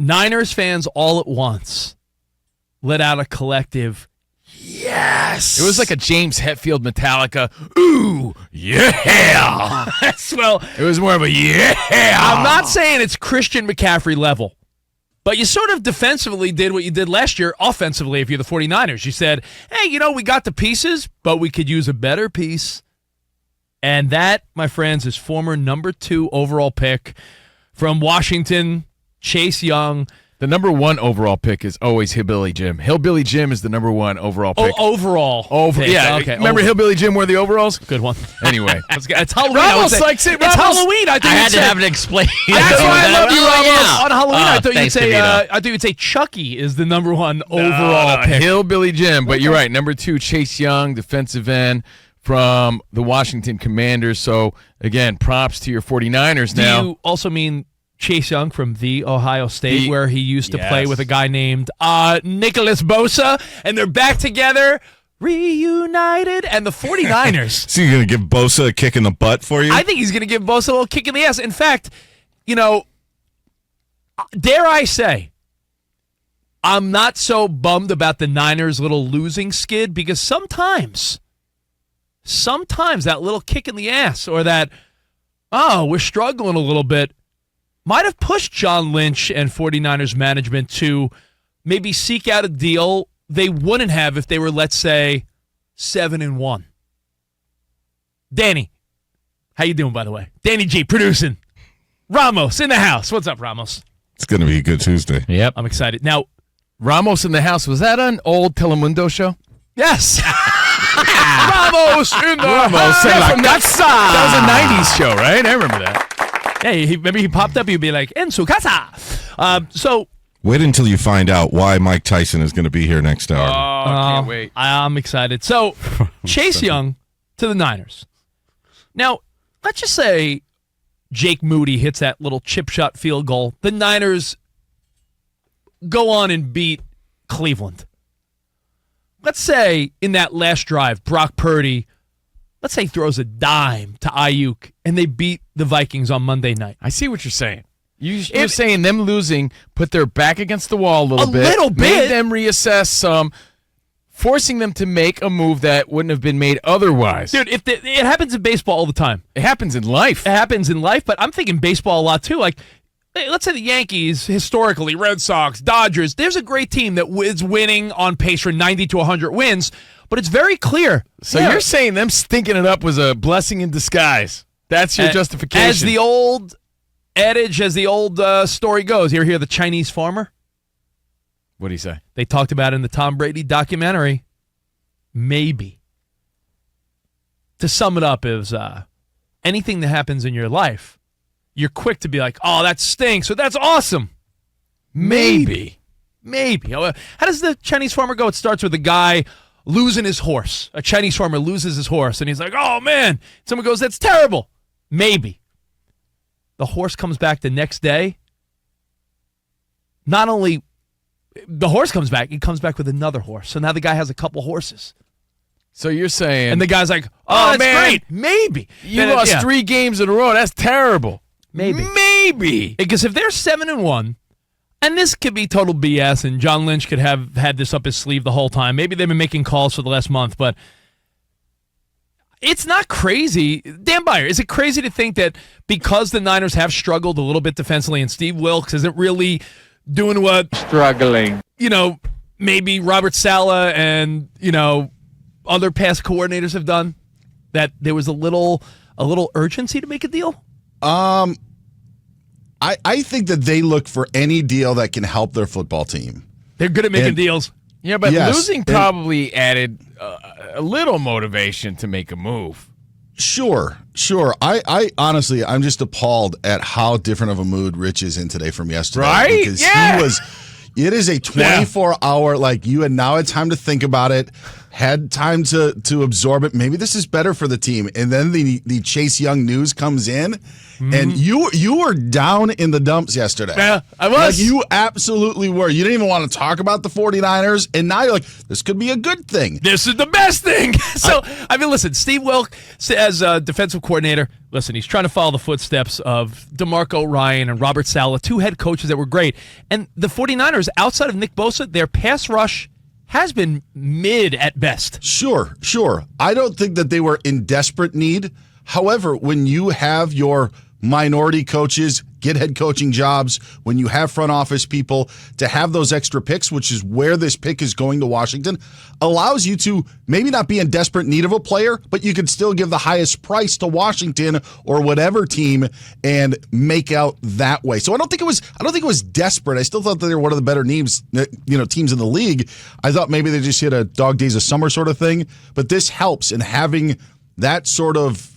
Niners fans all at once let out a collective yes. It was like a James Hetfield Metallica, ooh, yeah. Well, it was more of a yeah. I'm not saying it's Christian McCaffrey level, but you sort of defensively did what you did last year offensively if you're the 49ers. You said, hey, we got the pieces, but we could use a better piece. And that, my friends, is former number 2 overall pick from Washington, Chase Young. The number 1 overall pick is always Hillbilly Jim. Hillbilly Jim is the number 1 overall pick. Oh, overall. Pick. Yeah, okay. Remember Hillbilly Jim wore the overalls? Good one. Anyway. It's Halloween. Ramos likes it. It's Halloween. I had to have it explained. That's why I love you, Ramos. Yeah. On Halloween, I thought you'd say Chucky is the number 1 overall pick. Hillbilly Jim. But you're right. Number 2, Chase Young, defensive end from the Washington Commanders. So, again, props to your 49ers now. Do you also mean Chase Young from the Ohio State, where he used to play with a guy named Nicholas Bosa, and they're back together, reunited, and the 49ers. So you're going to give Bosa a kick in the butt for you? I think he's going to give Bosa a little kick in the ass. In fact, dare I say, I'm not so bummed about the Niners' little losing skid, because sometimes that little kick in the ass or that, we're struggling a little bit, might have pushed John Lynch and 49ers management to maybe seek out a deal they wouldn't have if they were, let's say, 7-1. Danny, how you doing, by the way? Danny G, producing. Ramos in the house. What's up, Ramos? It's going to be a good Tuesday. Yep. I'm excited. Now, Ramos in the house, was that an old Telemundo show? Yes. Ramos in the house. That was a 90s show, right? I remember that. Yeah, maybe he popped up, he'd be like, en su casa. Wait until you find out why Mike Tyson is going to be here next hour. Oh, can't wait. I'm excited. So, Chase Young to the Niners. Now, let's just say Jake Moody hits that little chip shot field goal. The Niners go on and beat Cleveland. Let's say in that last drive, Brock Purdy, let's say throws a dime to Ayuk, and they beat the Vikings on Monday night. I see what you're saying. You're saying them losing put their back against the wall a little bit. Made them reassess some, forcing them to make a move that wouldn't have been made otherwise. Dude, it happens in baseball all the time. It happens in life. But I'm thinking baseball a lot too. Like, let's say the Yankees, historically, Red Sox, Dodgers, there's a great team that is winning on pace for 90 to 100 wins, but it's very clear. So you're saying them stinking it up was a blessing in disguise. That's your justification. As the old adage, as the old story goes, you ever hear the Chinese farmer? What do you say? They talked about it in the Tom Brady documentary. Maybe. To sum it up is anything that happens in your life, you're quick to be like, oh, that stinks, or that's awesome. Maybe. How does the Chinese farmer go? It starts with a guy losing his horse. A Chinese farmer loses his horse, and he's like, oh, man. Someone goes, that's terrible. Maybe. The horse comes back the next day. Not only the horse comes back, he comes back with another horse. So now the guy has a couple horses. So you're saying... And the guy's like, oh, that's man, great. Maybe. You lost 3 games in a row. That's terrible. Maybe. Because if they're 7-1, and this could be total BS, and John Lynch could have had this up his sleeve the whole time. Maybe they've been making calls for the last month, but it's not crazy. Dan Byer, is it crazy to think that because the Niners have struggled a little bit defensively and Steve Wilkes isn't really doing what... Struggling. Maybe Robert Saleh and, other past coordinators have done, that there was a little urgency to make a deal? I think that they look for any deal that can help their football team. They're good at making deals. Yeah, but losing probably added a little motivation to make a move. Sure. I honestly, I'm just appalled at how different of a mood Rich is in today from yesterday. Right? Because it is a 24-hour, you had now had time to think about it, had time to absorb it. Maybe this is better for the team. And then the Chase Young news comes in, and you were down in the dumps yesterday. Yeah, I was. You absolutely were. You didn't even want to talk about the 49ers, and now you're like, this could be a good thing. This is the best thing. So, listen, Steve Wilkes as a defensive coordinator, listen, he's trying to follow the footsteps of DeMarco Ryan and Robert Saleh, two head coaches that were great. And the 49ers, outside of Nick Bosa, their pass rush has been mid at best. Sure. I don't think that they were in desperate need. However, when you have your minority coaches get head coaching jobs, when you have front office people, to have those extra picks, which is where this pick is going to Washington, allows you to maybe not be in desperate need of a player, but you could still give the highest price to Washington or whatever team and make out that way. So I don't think it was desperate. I still thought that they were one of the better teams in the league. I thought maybe they just hit a dog days of summer sort of thing, but this helps, in having that sort of,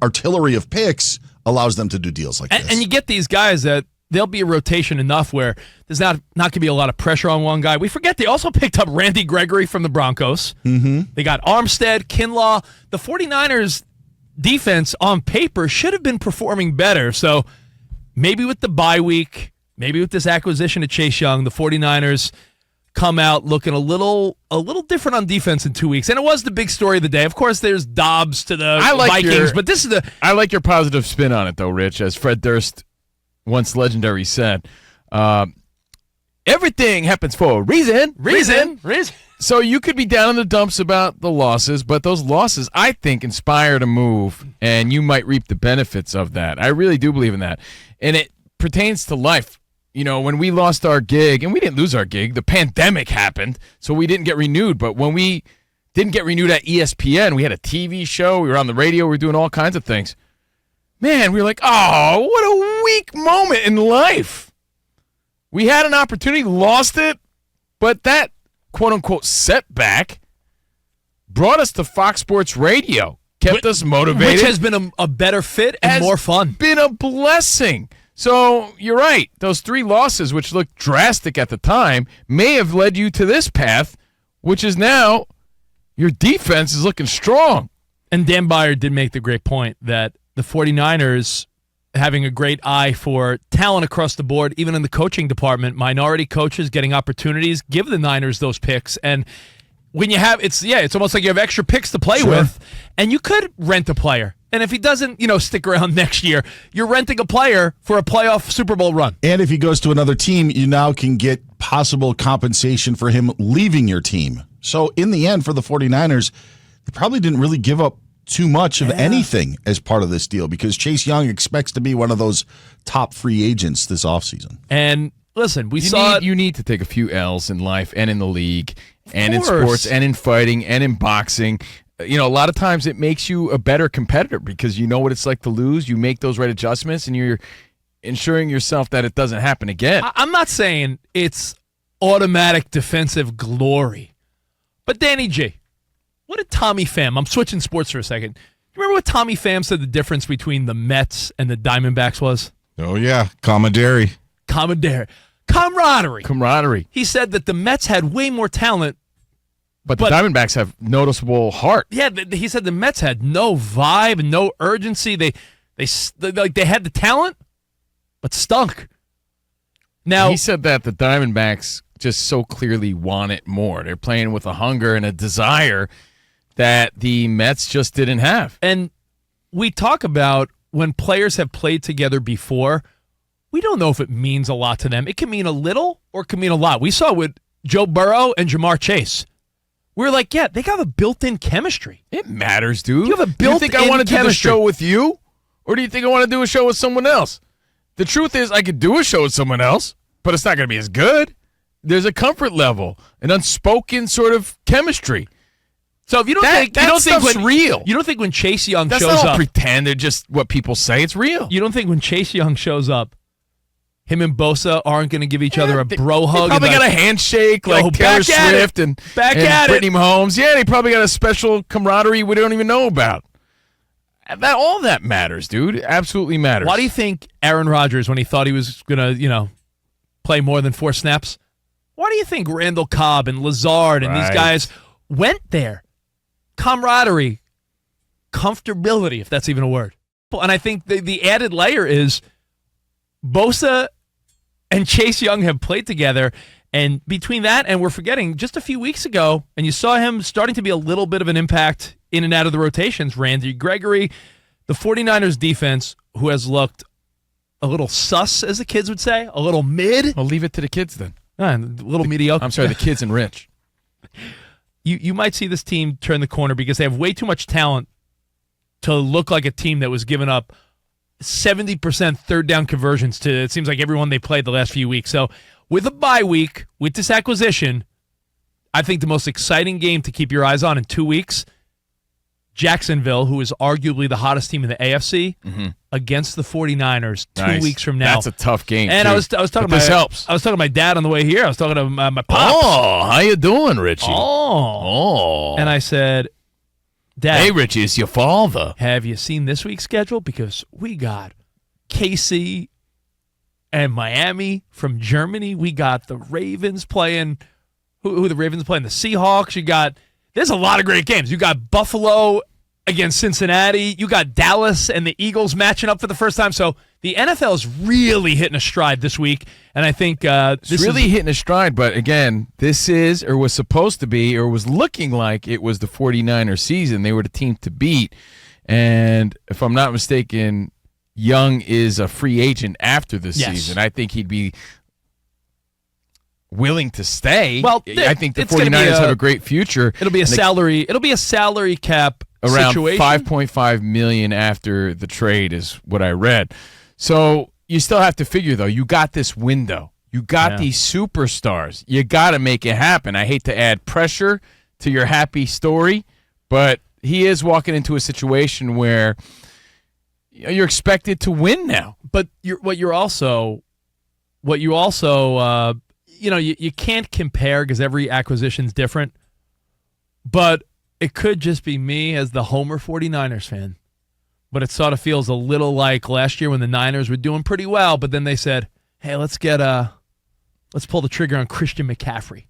artillery of picks allows them to do deals like this. And you get these guys that there'll be a rotation enough where there's not going to be a lot of pressure on one guy. We forget they also picked up Randy Gregory from the Broncos. Mm-hmm. They got Armstead, Kinlaw. The 49ers defense on paper should have been performing better. So maybe with the bye week, maybe with this acquisition of Chase Young, the 49ers come out looking a little different on defense in 2 weeks. And it was the big story of the day. Of course, there's Dobbs to the Vikings, but this is I like your positive spin on it, though, Rich. As Fred Durst, once legendary, said, everything happens for a reason. Reason. So you could be down in the dumps about the losses, but those losses, I think, inspired a move, and you might reap the benefits of that. I really do believe in that. And it pertains to life. When we lost our gig, and we didn't lose our gig, the pandemic happened, so we didn't get renewed. But when we didn't get renewed at ESPN, we had a TV show, we were on the radio, we were doing all kinds of things. Man, we were like, oh, what a weak moment in life. We had an opportunity, lost it, but that quote-unquote setback brought us to Fox Sports Radio, kept us motivated. Which has been a better fit and more fun. Been a blessing. So you're right. Those 3 losses, which looked drastic at the time, may have led you to this path, which is now your defense is looking strong. And Dan Byer did make the great point that the 49ers, having a great eye for talent across the board, even in the coaching department, minority coaches getting opportunities, give the Niners those picks. And when you have, it's almost like you have extra picks to play with, and you could rent a player. And if he doesn't, stick around next year, you're renting a player for a playoff Super Bowl run. And if he goes to another team, you now can get possible compensation for him leaving your team. So in the end, for the 49ers, they probably didn't really give up too much of anything as part of this deal, because Chase Young expects to be one of those top free agents this offseason. And listen, you need to take a few L's in life and in the league and in sports and in fighting and in boxing. A lot of times it makes you a better competitor because you know what it's like to lose. You make those right adjustments, and you're ensuring yourself that it doesn't happen again. I'm not saying it's automatic defensive glory, but Danny G, what did Tommy Pham? I'm switching sports for a second. You remember what Tommy Pham said the difference between the Mets and the Diamondbacks was? Oh, yeah. Camaraderie. Camaraderie. He said that the Mets had way more talent. But the Diamondbacks have noticeable heart. Yeah, he said the Mets had no vibe, no urgency. They had the talent, but stunk. Now he said that the Diamondbacks just so clearly want it more. They're playing with a hunger and a desire that the Mets just didn't have. And we talk about when players have played together before, we don't know if it means a lot to them. It can mean a little or it can mean a lot. We saw with Joe Burrow and Jamar Chase. We're like, yeah, they got a built-in chemistry. It matters, dude. You have a built-in chemistry. Do you think I want to do the show with you? Or do you think I want to do a show with someone else? The truth is, I could do a show with someone else, but it's not going to be as good. There's a comfort level, an unspoken sort of chemistry. So if you don't think it's real. You don't think when Chase Young shows up. That's not pretend. They're just what people say. It's real. You don't think when Chase Young shows up, him and Bosa aren't going to give each other a bro hug? They probably got a handshake like Taylor Swift and Brittany Mahomes. Yeah, they probably got a special camaraderie we don't even know about. All that matters, dude. Absolutely matters. Why do you think Aaron Rodgers, when he thought he was going to, play more than 4 snaps, why do you think Randall Cobb and Lazard and these guys went there? Camaraderie, comfortability, if that's even a word. And I think the added layer is Bosa and Chase Young have played together, and between that and we're forgetting just a few weeks ago, and you saw him starting to be a little bit of an impact in and out of the rotations. Randy Gregory The 49ers defense, who has looked a little sus, as the kids would say, a little mid. I'll leave it to the kids then. A little mediocre. I'm sorry, the kids and Rich. You might see this team turn the corner because they have way too much talent to look like a team that was giving up 70% third down conversions to, it seems like, everyone they played the last few weeks. So with a bye week, with this acquisition, I think the most exciting game to keep your eyes on in 2 weeks, Jacksonville, who is arguably the hottest team in the AFC, against the 49ers 2 weeks from now. That's a tough game. And too. I was talking this helps. I was talking to my dad on the way here. I was talking to my pops. Oh, how you doing, Richie? Oh. And I said, Dad, hey, Richie, it's your father. Have you seen this week's schedule? Because we got KC and Miami from Germany. We got the Ravens playing. Who the Ravens playing? The Seahawks. There's a lot of great games. You got Buffalo against Cincinnati. You got Dallas and the Eagles matching up for the first time. So the NFL is really hitting a stride this week. And I think this is really hitting a stride. But again, this is, or was supposed to be, or was looking like it was the 49ers season. They were the team to beat. And if I'm not mistaken, Young is a free agent after this season. I think he'd be willing to stay. Well, I think the 49ers have a great future. It'll be a salary cap around situation. $5.5 million after the trade is what I read. So you still have to figure, though, you got this window. You got these superstars. You got to make it happen. I hate to add pressure to your happy story, but he is walking into a situation where you're expected to win now. But you can't compare because every acquisition's different. But it could just be me as the Homer 49ers fan. But it sort of feels a little like last year when the Niners were doing pretty well, but then they said, hey, let's pull the trigger on Christian McCaffrey.